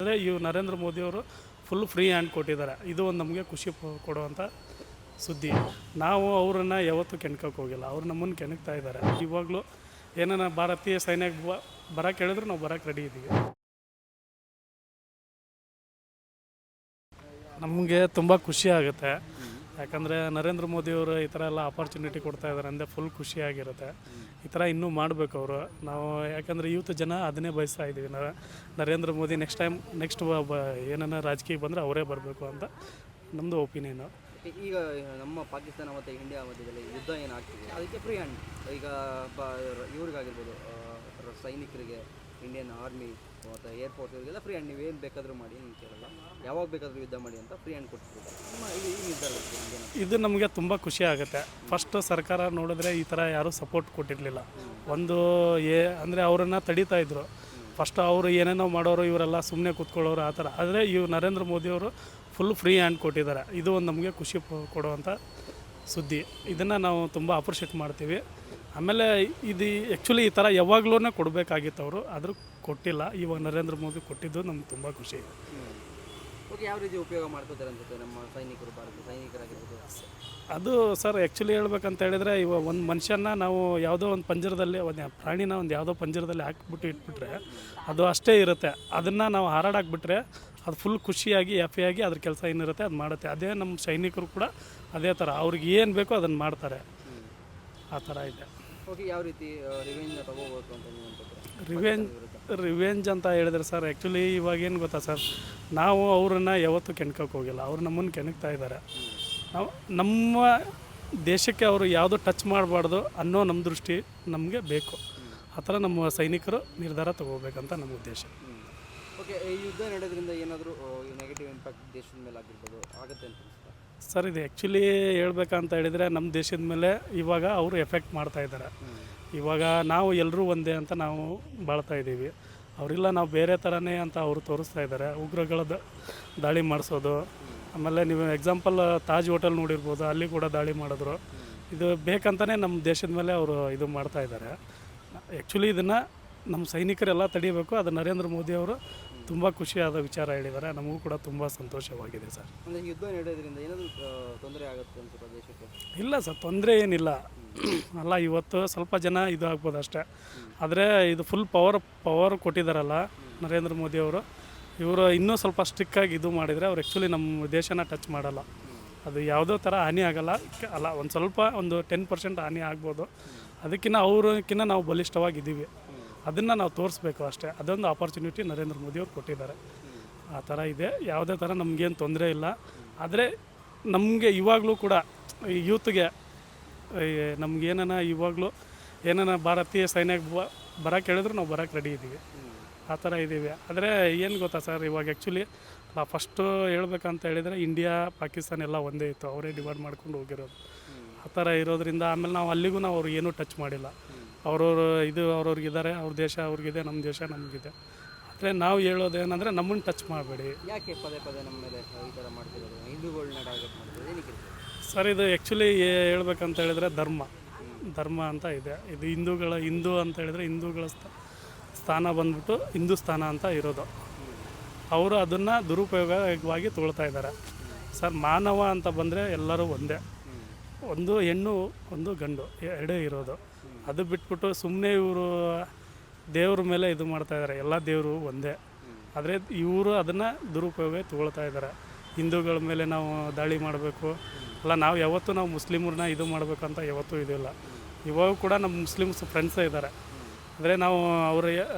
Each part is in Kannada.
ಅಂದರೆ ನರೇಂದ್ರ ಮೋದಿಯವರು ಫುಲ್ ಫ್ರೀ ಹ್ಯಾಂಡ್ ಕೊಟ್ಟಿದ್ದಾರೆ. ಇದು ಒಂದು ನಮಗೆ ಖುಷಿ ಕೊಡುವಂಥ ಸುದ್ದಿ. ನಾವು ಅವರನ್ನು ಯಾವತ್ತೂ ಕೆಣ್ಕೋಕ್ಕೆ ಹೋಗಿಲ್ಲ, ಅವ್ರು ನಮ್ಮನ್ನು ಕೆಣಕ್ತಾ ಇದ್ದಾರೆ. ಇವಾಗಲೂ ಏನಾರ ಭಾರತೀಯ ಸೈನ್ಯಕ್ಕೆ ಬರೋಕ್ಕೆ ಹೇಳಿದ್ರು ನಾವು ಬರೋಕ್ಕೆ ರೆಡಿ ಇದ್ದೀವಿ. ನಮಗೆ ತುಂಬ ಖುಷಿ ಆಗುತ್ತೆ, ಯಾಕಂದರೆ ನರೇಂದ್ರ ಮೋದಿಯವರು ಈ ಥರ ಎಲ್ಲ ಆಪರ್ಚುನಿಟಿ ಕೊಡ್ತಾ ಇದ್ದಾರೆ ಅಂದರೆ ಫುಲ್ ಖುಷಿಯಾಗಿರುತ್ತೆ. ಈ ಥರ ಇನ್ನೂ ಮಾಡಬೇಕು ಅವರು. ನಾವು ಯಾಕಂದರೆ ಯೂತ್ ಜನ ಅದನ್ನೇ ಬಯಸ್ತಾ ಇದ್ದೀವಿ. ನರೇಂದ್ರ ಮೋದಿ ನೆಕ್ಸ್ಟ್ ಏನಾರ ರಾಜಕೀಯ ಬಂದರೆ ಅವರೇ ಬರಬೇಕು ಅಂತ ನಮ್ಮದು ಒಪಿನಿಯನು. ಈಗ ನಮ್ಮ ಪಾಕಿಸ್ತಾನ ಮತ್ತು ಇಂಡಿಯಾ ಮಧ್ಯದಲ್ಲಿ ಯುದ್ಧ ಏನಾಗ್ತಿದೆ ಅದಕ್ಕೆ ಫ್ರೀ ಹ್ಯಾಂಡ್ ಈಗ ಇವ್ರಿಗಾಗಿರ್ಬೋದು, ಸೈನಿಕರಿಗೆ, ಇಂಡಿಯನ್ ಆರ್ಮಿ ಮತ್ತು ಏರ್ಫೋರ್ಸ್ ಇವರಿಗೆಲ್ಲ ಫ್ರೀ ಹ್ಯಾಂಡ್, ನೀವೇನು ಬೇಕಾದರೂ ಮಾಡಿ ಅಂತ ಕೇಳಲ್ಲ, ಯಾವಾಗ ಬೇಕಾದರೂ ಯುದ್ಧ ಮಾಡಿ ಅಂತ ಫ್ರೀ ಹ್ಯಾಂಡ್ ಕೊಡ್ತಿದ್ದಾರೆ. ಈ ನಿರ್ಧಾರ ಇದು ನಮಗೆ ತುಂಬ ಖುಷಿ ಆಗುತ್ತೆ. ಫಸ್ಟ್ ಸರ್ಕಾರ ನೋಡಿದ್ರೆ ಈ ಥರ ಯಾರೂ ಸಪೋರ್ಟ್ ಕೊಟ್ಟಿರಲಿಲ್ಲ. ಅಂದರೆ ಅವರನ್ನು ತಡೀತಾ ಇದ್ರು. ಫಸ್ಟ್ ಅವರು ಏನೇನೋ ಮಾಡೋರು, ಇವರೆಲ್ಲ ಸುಮ್ಮನೆ ಕೂತ್ಕೊಳ್ಳೋರು ಆ ಥರ. ಆದರೆ ನರೇಂದ್ರ ಮೋದಿಯವರು ಫುಲ್ ಫ್ರೀ ಹ್ಯಾಂಡ್ ಕೊಟ್ಟಿದ್ದಾರೆ. ಇದು ಒಂದು ನಮಗೆ ಖುಷಿ ಕೊಡುವಂಥ ಸುದ್ದಿ. ಇದನ್ನು ನಾವು ತುಂಬ ಅಪ್ರಿಷಿಯೇಟ್ ಮಾಡ್ತೀವಿ. ಆಮೇಲೆ ಇದು ಆ್ಯಕ್ಚುಲಿ ಈ ಥರ ಯಾವಾಗಲೂ ಕೊಡಬೇಕಾಗಿತ್ತು ಅವರು, ಆದರೂ ಕೊಟ್ಟಿಲ್ಲ. ಇವಾಗ ನರೇಂದ್ರ ಮೋದಿ ಕೊಟ್ಟಿದ್ದು ನಮ್ಗೆ ತುಂಬ ಖುಷಿ ಇದೆ. ಓಕೆ, ಯಾವ ರೀತಿ ಉಪಯೋಗ ಮಾಡ್ಕೋತಾರೆ ಅನ್ಸುತ್ತೆ ನಮ್ಮ ಸೈನಿಕರು, ಭಾರತ ಸೈನಿಕರಾಗಿರ್ಬೋದು? ಅದು ಸರ್ ಆ್ಯಕ್ಚುಲಿ ಹೇಳ್ಬೇಕಂತ ಹೇಳಿದರೆ, ಇವಾಗ ಒಂದು ಮನುಷ್ಯನ ನಾವು ಯಾವುದೋ ಒಂದು ಪಂಜರದಲ್ಲಿ, ಒಂದು ಪ್ರಾಣಿನ ಒಂದು ಯಾವುದೋ ಪಂಜರದಲ್ಲಿ ಹಾಕಿಬಿಟ್ಟು ಇಟ್ಬಿಟ್ರೆ ಅದು ಅಷ್ಟೇ ಇರುತ್ತೆ. ಅದನ್ನು ನಾವು ಹಾರಾಡಾಕ್ಬಿಟ್ರೆ ಅದು ಫುಲ್ ಖುಷಿಯಾಗಿ ಹ್ಯಾಪಿಯಾಗಿ ಅದ್ರ ಕೆಲಸ ಏನಿರುತ್ತೆ ಅದು ಮಾಡುತ್ತೆ. ಅದೇ ನಮ್ಮ ಸೈನಿಕರು ಕೂಡ ಅದೇ ಥರ, ಅವ್ರಿಗೆ ಏನು ಬೇಕೋ ಅದನ್ನು ಮಾಡ್ತಾರೆ. ಆ ಥರ ಇದೆ. ಓಕೆ, ಯಾವ ರೀತಿ ರಿವೆಂಜ್ ತಗೋಬೇಕು ಅಂತ ನೀವು ರಿವೆಂಜ್ ಅಂತ ಹೇಳಿದ್ರೆ ಸರ್, ಆ್ಯಕ್ಚುಲಿ ಇವಾಗ ಏನು ಗೊತ್ತಾ ಸರ್, ನಾವು ಅವರನ್ನು ಯಾವತ್ತೂ ಕೆಣ್ಕೋಕ್ಕೆ ಹೋಗಿಲ್ಲ, ಅವ್ರು ನಮ್ಮನ್ನು ಕೆಣಕ್ತಾ ಇದ್ದಾರೆ. ನಾವು ನಮ್ಮ ದೇಶಕ್ಕೆ ಅವರು ಯಾವುದೂ ಟಚ್ ಮಾಡಬಾರ್ದು ಅನ್ನೋ ನಮ್ಮ ದೃಷ್ಟಿ ನಮಗೆ ಬೇಕು. ಆ ಥರ ನಮ್ಮ ಸೈನಿಕರು ನಿರ್ಧಾರ ತಗೋಬೇಕಂತ ನಮ್ಮ ಉದ್ದೇಶ. ಓಕೆ, ಈ ಯುದ್ಧ ನಡೆಯೋದ್ರಿಂದ ಏನಾದರೂ ನೆಗೆಟಿವ್ ಇಂಪ್ಯಾಕ್ಟ್ ದೇಶದ ಮೇಲೆ ಆಗಿರ್ಬೋದು, ಆಗುತ್ತೆ ಅಂತ ಸರ್? ಇದು ಆ್ಯಕ್ಚುಲಿ ಹೇಳ್ಬೇಕಂತ ಹೇಳಿದರೆ ನಮ್ಮ ದೇಶದ ಮೇಲೆ ಇವಾಗ ಅವರು ಎಫೆಕ್ಟ್ ಮಾಡ್ತಾ ಇದ್ದಾರೆ. ಇವಾಗ ನಾವು ಎಲ್ಲರೂ ಒಂದೇ ಅಂತ ನಾವು ಬಾಳ್ತಾ ಇದ್ದೀವಿ. ಅವರಿಲ್ಲ ನಾವು ಬೇರೆ ಥರನೇ ಅಂತ ಅವರು ತೋರಿಸ್ತಾ ಇದ್ದಾರೆ. ಉಗ್ರಗಳ ದಾಳಿ ಮಾಡಿಸೋದು. ಆಮೇಲೆ ನೀವು ಎಕ್ಸಾಂಪಲ್ ತಾಜ್ ಹೋಟೆಲ್ ನೋಡಿರ್ಬೋದು, ಅಲ್ಲಿ ಕೂಡ ದಾಳಿ ಮಾಡಿದ್ರು. ಇದು ಬೇಕಂತಲೇ ನಮ್ಮ ದೇಶದ ಮೇಲೆ ಅವರು ಇದು ಮಾಡ್ತಾ ಇದ್ದಾರೆ. ಆ್ಯಕ್ಚುಲಿ ಇದನ್ನು ನಮ್ಮ ಸೈನಿಕರೆಲ್ಲ ತಡಿಬೇಕು. ಅದು ನರೇಂದ್ರ ಮೋದಿ ಅವರು ತುಂಬ ಖುಷಿಯಾದ ವಿಚಾರ ಹೇಳಿದ್ದಾರೆ. ನಮಗೂ ಕೂಡ ತುಂಬ ಸಂತೋಷವಾಗಿದೆ ಸರ್. ಅಂದರೆ ಯುದ್ಧ ನಡೆಯೋದ್ರಿಂದ ಏನಾದರೂ ತೊಂದರೆ ಆಗುತ್ತೆ ಅಂತ ದೇಶಕ್ಕೆ? ಇಲ್ಲ ಸರ್, ತೊಂದರೆ ಏನಿಲ್ಲ. ಅಲ್ಲ, ಇವತ್ತು ಸ್ವಲ್ಪ ಜನ ಇದು ಆಗ್ಬೋದು ಅಷ್ಟೇ. ಆದರೆ ಇದು ಫುಲ್ ಪವರ್ ಕೊಟ್ಟಿದ್ದಾರಲ್ಲ ನರೇಂದ್ರ ಮೋದಿಯವರು, ಇವರು ಇನ್ನೂ ಸ್ವಲ್ಪ ಸ್ಟ್ರಿಕ್ಕಾಗಿ ಇದು ಮಾಡಿದರೆ ಅವ್ರು ಆ್ಯಕ್ಚುಲಿ ನಮ್ಮ ದೇಶನ ಟಚ್ ಮಾಡಲ್ಲ. ಅದು ಯಾವುದೋ ಥರ ಹಾನಿ ಆಗಲ್ಲ. ಒಂದು ಸ್ವಲ್ಪ 10% ಹಾನಿ ಆಗ್ಬೋದು. ಅವ್ರಕ್ಕಿಂತ ನಾವು ಬಲಿಷ್ಠವಾಗಿದ್ದೀವಿ. ಅದನ್ನು ನಾವು ತೋರಿಸ್ಬೇಕು ಅಷ್ಟೇ. ಅದೊಂದು ಆಪರ್ಚುನಿಟಿ ನರೇಂದ್ರ ಮೋದಿಯವ್ರು ಕೊಟ್ಟಿದ್ದಾರೆ. ಆ ಥರ ಇದೆ. ಯಾವುದೇ ಥರ ನಮಗೇನು ತೊಂದರೆ ಇಲ್ಲ. ಆದರೆ ನಮಗೆ ಇವಾಗಲೂ ಕೂಡ ಯೂತ್ಗೆ ಇವಾಗಲೂ ಏನಾರ ಭಾರತೀಯ ಸೈನ್ಯಕ್ಕೆ ಬರೋಕ್ಕೆ ಹೇಳಿದ್ರು ನಾವು ಬರೋಕ್ಕೆ ರೆಡಿ ಇದ್ದೀವಿ. ಆ ಥರ ಇದ್ದೀವಿ. ಆದರೆ ಏನು ಗೊತ್ತಾ ಸರ್, ಇವಾಗ ಆ್ಯಕ್ಚುಲಿ ಫಸ್ಟು ಹೇಳ್ಬೇಕಂತ ಹೇಳಿದರೆ ಇಂಡಿಯಾ ಪಾಕಿಸ್ತಾನ ಎಲ್ಲ ಒಂದೇ ಇತ್ತು. ಅವರೇ ಡಿವೈಡ್ ಮಾಡ್ಕೊಂಡು ಹೋಗಿರೋದು. ಆ ಥರ ಇರೋದ್ರಿಂದ ಆಮೇಲೆ ನಾವು ಅಲ್ಲಿಗೂ ಅವ್ರು ಏನೂ ಟಚ್ ಮಾಡಿಲ್ಲ. ಅವ್ರವ್ರಿಗಿದ್ದಾರೆ, ಅವ್ರ ದೇಶ ಅವ್ರಿಗಿದೆ, ನಮ್ಮ ದೇಶ ನಮಗಿದೆ. ಆದರೆ ನಾವು ಹೇಳೋದೇನೆಂದರೆ ನಮ್ಮನ್ನು ಟಚ್ ಮಾಡಬೇಡಿ. ಯಾಕೆ ಪದೇ ಪದೇ ನಮ್ಮ ಮೇಲೆ ಈ ಥರ ಮಾಡ್ತಿರೋದು? ಹಿಂದೂಗಳನ್ನ ಟಾರ್ಗೆಟ್ ಮಾಡ್ತಿರೋದು ಏನಕ್ಕೆ ಸರ್? ಇದು ಆ್ಯಕ್ಚುಲಿ ಹೇಳ್ಬೇಕಂತ ಹೇಳಿದರೆ ಧರ್ಮ ಅಂತ ಇದೆ. ಇದು ಹಿಂದೂ ಅಂತ ಹೇಳಿದರೆ ಹಿಂದೂಗಳ ಸ್ಥಾನ ಬಂದ್ಬಿಟ್ಟು ಹಿಂದೂಸ್ತಾನ ಅಂತ ಇರೋದು. ಅವರು ಅದನ್ನು ದುರುಪಯೋಗವಾಗಿ ತೊಗೊಳ್ತಾ ಇದ್ದಾರೆ ಸರ್. ಮಾನವ ಅಂತ ಬಂದರೆ ಎಲ್ಲರೂ ಒಂದೇ. ಒಂದು ಹೆಣ್ಣು ಒಂದು ಗಂಡು ಎರಡೇ ಇರೋದು. ಅದು ಬಿಟ್ಬಿಟ್ಟು ಸುಮ್ಮನೆ ಇವರು ದೇವ್ರ ಮೇಲೆ ಇದು ಮಾಡ್ತಾಯಿದ್ದಾರೆ. ಎಲ್ಲ ದೇವರು ಒಂದೇ. ಆದರೆ ಇವರು ಅದನ್ನು ದುರುಪಯೋಗ ತೊಗೊಳ್ತಾ ಇದ್ದಾರೆ. ಹಿಂದೂಗಳ ಮೇಲೆ ನಾವು ದಾಳಿ ಮಾಡಬೇಕು ಅಲ್ಲ, ನಾವು ಯಾವತ್ತೂ ನಾವು ಮುಸ್ಲಿಮರನ್ನ ಇದು ಮಾಡಬೇಕಂತ ಯಾವತ್ತೂ ಇದಿಲ್ಲ. ಇವಾಗ ಕೂಡ ನಮ್ಮ ಮುಸ್ಲಿಮ್ಸ್ ಫ್ರೆಂಡ್ಸೇ ಇದ್ದಾರೆ. ಅಂದರೆ ನಾವು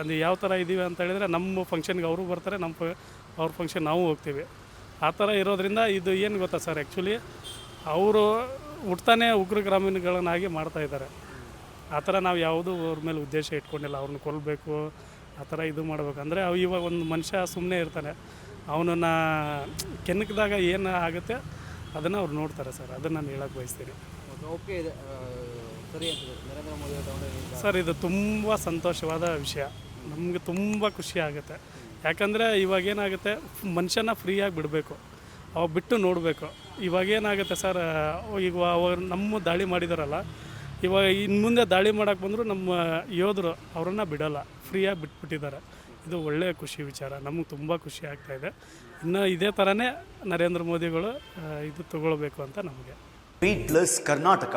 ಅದು ಯಾವ ಥರ ಇದ್ದೀವಿ ಅಂತ ಹೇಳಿದರೆ, ನಮ್ಮ ಫಂಕ್ಷನ್ಗೆ ಅವರು ಬರ್ತಾರೆ, ಅವ್ರ ಫಂಕ್ಷನ್ ನಾವು ಹೋಗ್ತೀವಿ. ಆ ಥರ ಇರೋದ್ರಿಂದ ಇದು ಏನು ಗೊತ್ತಾ ಸರ್, ಆ್ಯಕ್ಚುಲಿ ಅವರು ಹುಟ್ತಾನೆ ಉಗ್ರ ಗ್ರಾಮೀಣಗಳನ್ನಾಗಿ ಮಾಡ್ತಾಯಿದ್ದಾರೆ. ಆ ಥರ ನಾವು ಯಾವುದೂ ಅವ್ರ ಮೇಲೆ ಉದ್ದೇಶ ಇಟ್ಕೊಂಡಿಲ್ಲ, ಅವ್ರನ್ನ ಕೊಲ್ಲಬೇಕು ಆ ಥರ ಇದು ಮಾಡಬೇಕು. ಅಂದರೆ ಇವಾಗ ಒಂದು ಮನುಷ್ಯ ಸುಮ್ಮನೆ ಇರ್ತಾನೆ, ಅವನನ್ನು ಕೆಣಕಿದಾಗ ಏನು ಆಗುತ್ತೆ ಅದನ್ನು ಅವ್ರು ನೋಡ್ತಾರೆ ಸರ್. ಅದನ್ನು ನಾನು ಹೇಳೋಕ್ಕೆ ಬಯಸ್ತೀನಿ. ಓಕೆ, ಸರಿ ನರೇಂದ್ರ ಮೋದಿ ಸರ್, ಇದು ತುಂಬ ಸಂತೋಷವಾದ ವಿಷಯ. ನಮಗೆ ತುಂಬ ಖುಷಿ ಆಗುತ್ತೆ. ಯಾಕಂದರೆ ಇವಾಗೇನಾಗುತ್ತೆ, ಮನುಷ್ಯನ ಫ್ರೀಯಾಗಿ ಬಿಡಬೇಕು, ಅವಾಗ ಬಿಟ್ಟು ನೋಡಬೇಕು. ಇವಾಗೇನಾಗುತ್ತೆ ಸರ್, ಈಗ ಅವ್ರು ನಮ್ಮ ದಾಳಿ ಮಾಡಿದಾರಲ್ಲ, ಇವಾಗ ಇನ್ನು ಮುಂದೆ ದಾಳಿ ಮಾಡೋಕ್ಕೆ ಬಂದರೂ ನಮ್ಮ ಯೋಧರು ಅವರನ್ನು ಬಿಡೋಲ್ಲ, ಫ್ರೀಯಾಗಿ ಬಿಟ್ಬಿಟ್ಟಿದ್ದಾರೆ. ಇದು ಒಳ್ಳೆಯ ಖುಷಿ ವಿಚಾರ, ನಮಗೆ ತುಂಬ ಖುಷಿ ಆಗ್ತಾಯಿದೆ. ಇನ್ನು ಇದೇ ಥರನೇ ನರೇಂದ್ರ ಮೋದಿಗಳು ಇದು ತಗೊಳ್ಬೇಕು ಅಂತ ನಮಗೆ. ಬೀಟ್ಲೆಸ್ ಕರ್ನಾಟಕ.